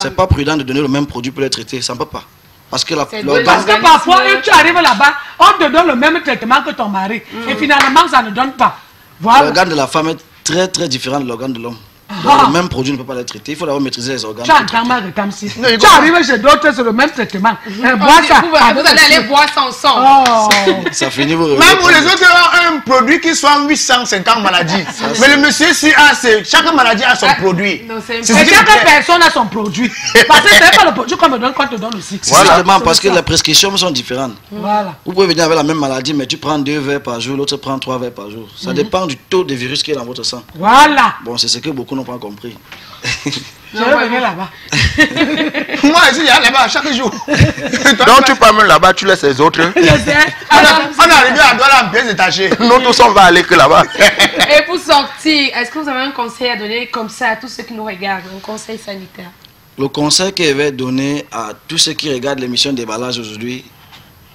C'est pas prudent de donner le même produit pour les traiter, ça ne peut pas. Parce que, parce que parfois, tu arrives là-bas, on te donne le même traitement que ton mari. Et finalement, ça ne donne pas. Voilà. L'organe de la femme est très très différent de l'organe de l'homme. Le même produit ne peut pas les traiter, il faut d'abord maîtriser les organes. Tu entends mal de Tamsi. Tu arrives chez d'autres, c'est le même traitement. Vous allez aller boire ça ensemble. Ça finit vous. Même pour les autres, ont un produit qui soit 850 maladies. Mais le monsieur, si chaque maladie a son produit. Et chaque personne a son produit. Parce que ce n'est pas le produit qu'on me donne, qu'on te donne aussi. Voilà, parce que les prescriptions sont différentes. Voilà. Vous pouvez venir avec la même maladie, mais tu prends 2 verres par jour, l'autre prend 3 verres par jour. Ça dépend du taux de virus qui est dans votre sang. Voilà. Bon, c'est ce que beaucoup n'ont pas compris. Je vais venir là-bas. Moi, je suis là-bas chaque jour. Donc tu pars même là-bas, tu laisses les autres. On est arrivé à Douala en pièces détachées. Nous tous on va aller que là-bas. Et pour sortir, est-ce que vous avez un conseil à donner comme ça à tous ceux qui nous regardent, un conseil sanitaire? Le conseil que je vais donner à tous ceux qui regardent l'émission Déballage aujourd'hui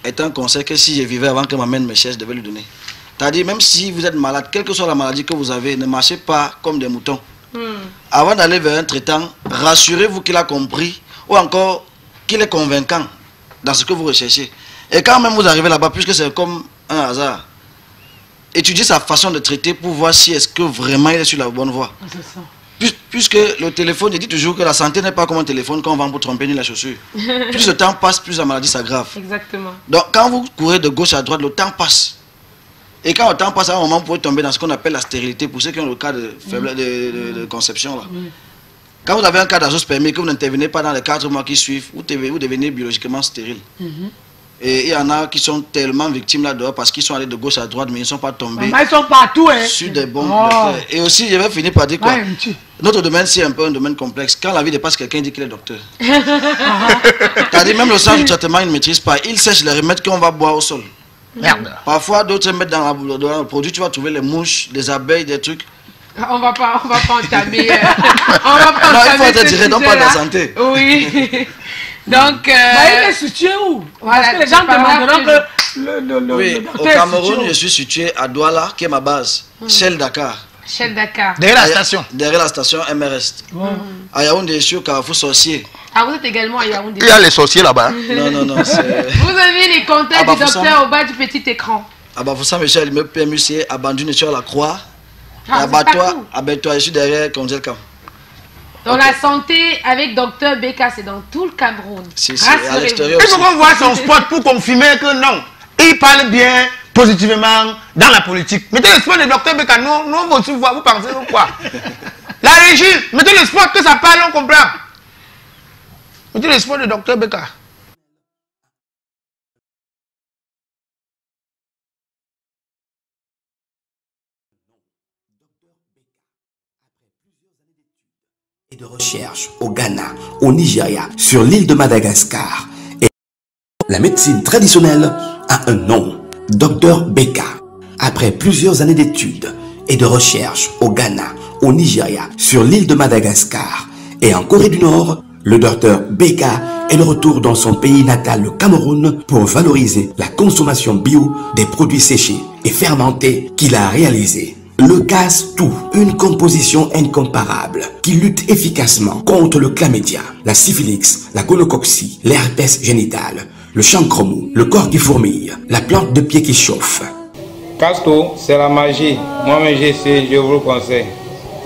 est un conseil que si je vivais avant que m'amène mes chaises, je devais lui donner. C'est-à-dire, même si vous êtes malade, quelle que soit la maladie que vous avez, ne marchez pas comme des moutons. Avant d'aller vers un traitant, rassurez-vous qu'il a compris ou encore qu'il est convaincant dans ce que vous recherchez. Et quand même vous arrivez là-bas, puisque c'est comme un hasard, étudiez sa façon de traiter pour voir si est-ce que vraiment il est sur la bonne voie. Puisque le téléphone, il dit toujours que la santé n'est pas comme un téléphone qu'on vend pour tromper ni la chaussure. Plus le temps passe, plus la maladie s'aggrave. Exactement. Donc quand vous courez de gauche à droite, le temps passe. Et quand le temps passe, à un moment, vous pouvez tomber dans ce qu'on appelle la stérilité, pour ceux qui ont le cas de faiblesse de conception. Là. Quand vous avez un cas d'azoospermie, que vous n'intervenez pas dans les 4 mois qui suivent, vous devenez biologiquement stérile. Et il y en a qui sont tellement victimes là-dehors parce qu'ils sont allés de gauche à droite, mais ils ne sont pas tombés. Ils sont partout, hein. Sur des bons. Et aussi, je vais finir par dire quoi. Notre domaine, c'est un peu un domaine complexe. Quand la vie dépasse, quelqu'un dit qu'il est docteur. C'est-à-dire, même le centre du traitement, il ne maîtrise pas. Il sèche les remèdes qu'on va boire au sol. Merde. Parfois, d'autres mettent dans le produit, tu vas trouver les mouches, des abeilles, des trucs. On va pas entamer. Non, il faut être direct, on parle de la santé. Oui. Donc, il est situé où? Parce que les gens demanderont que oui, au Cameroun, je suis situé à Douala, qui est ma base. Shell Dakar. Shell Dakar. Derrière la station. Derrière la station MRS. À Yaoundé, je suis au Carrefour Sorcier. Ah, vous êtes également à Yaoundé. Il y a les sorciers là-bas. Non. Vous avez les contacts du docteur au bas du petit écran. Ah bah, vous savez, Michel, il me permet à Bandune, sur la Croix. Abattoir, je suis derrière Konzelka. Dans la santé avec docteur Beka, c'est dans tout le Cameroun. C'est à l'extérieur. Il faut qu'on voit son spot pour confirmer que non. Il parle bien, positivement, dans la politique. Mettez le spot de docteur Beka, non, vous pensez quoi? La régie, mettez le spot que ça parle, on comprend. Mettez le spot de docteur Beka. Et de recherche au Ghana, au Nigeria, sur l'île de Madagascar. Et la médecine traditionnelle a un nom, Dr Beka. Après plusieurs années d'études et de recherche au Ghana, au Nigeria, sur l'île de Madagascar et en Corée du Nord, le Dr Beka est de retour dans son pays natal, le Cameroun, pour valoriser la consommation bio des produits séchés et fermentés qu'il a réalisés. Le Casse-Tout, une composition incomparable qui lutte efficacement contre le chlamydia, la syphilis, la gonococcie, l'herpès génital, le chancre mou, le corps qui fourmille, la plante de pied qui chauffe. Casse-Tout, c'est la magie. Moi-même j'essaie, je vous le conseille.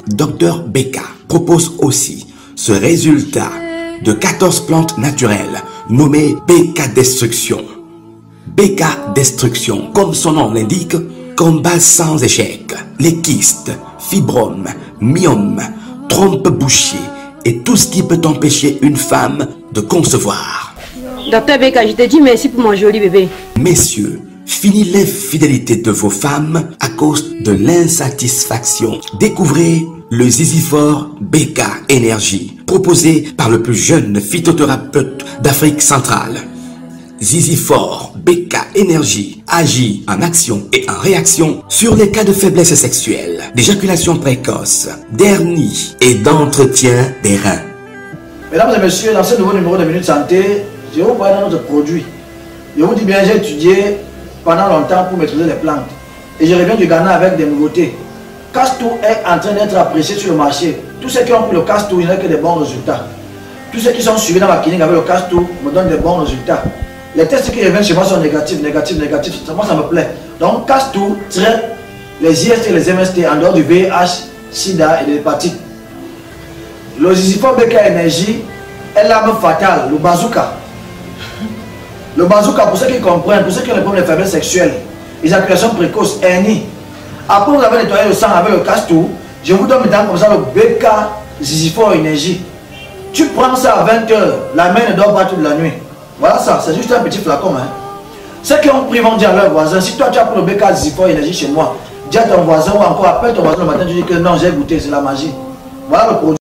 Dr Beka propose aussi ce résultat de 14 plantes naturelles nommées Beka Destruction. Beka Destruction, comme son nom l'indique, combat sans échec les kystes, fibromes, myomes, trompes bouchées et tout ce qui peut empêcher une femme de concevoir. Docteur Beka, je te dis merci pour mon joli bébé. Messieurs, fini l'infidélité de vos femmes à cause de l'insatisfaction. Découvrez le Ziziphore Beka Énergie, proposé par le plus jeune phytothérapeute d'Afrique centrale. Ziziphore Beka Énergie agit en action et en réaction sur les cas de faiblesse sexuelle, d'éjaculation précoce, d'hernie et d'entretien des reins. Mesdames et messieurs, dans ce nouveau numéro de Minute Santé, je vais vous parler de notre produit. Je vous dis bien, j'ai étudié pendant longtemps pour maîtriser les plantes. Et je reviens du Ghana avec des nouveautés. Casse-Tout est en train d'être apprécié sur le marché. Tous ceux qui ont pris le Casse-Tout, ils n'ont que des bons résultats. Tous ceux qui sont suivis dans ma clinique avec le Castou me donnent des bons résultats. Les tests qui reviennent chez moi sont négatifs. Moi, ça me plaît. Donc, Castou traite les IST et les MST en dehors du VIH, SIDA et de l'hépatite. Le Ziziphone BK Énergie est l'arme fatale, le bazooka. Le bazooka, pour ceux qui comprennent, pour ceux qui ont des problèmes de faiblesse sexuelle, éjaculation précoce, hernie. Après, vous avez nettoyé le sang avec le Castou. Je vous donne maintenant comme ça le BK Ziziphone Énergie. Tu prends ça à 20 h, la main ne dort pas toute la nuit. Voilà ça, c'est juste un petit flacon. Hein. Ceux qui ont pris vont dire à leurs voisins, si toi tu as pris le BK Ziziphone Énergie chez moi, dis à ton voisin ou encore appelle ton voisin le matin, tu dis que non, j'ai goûté, c'est la magie. Voilà le produit.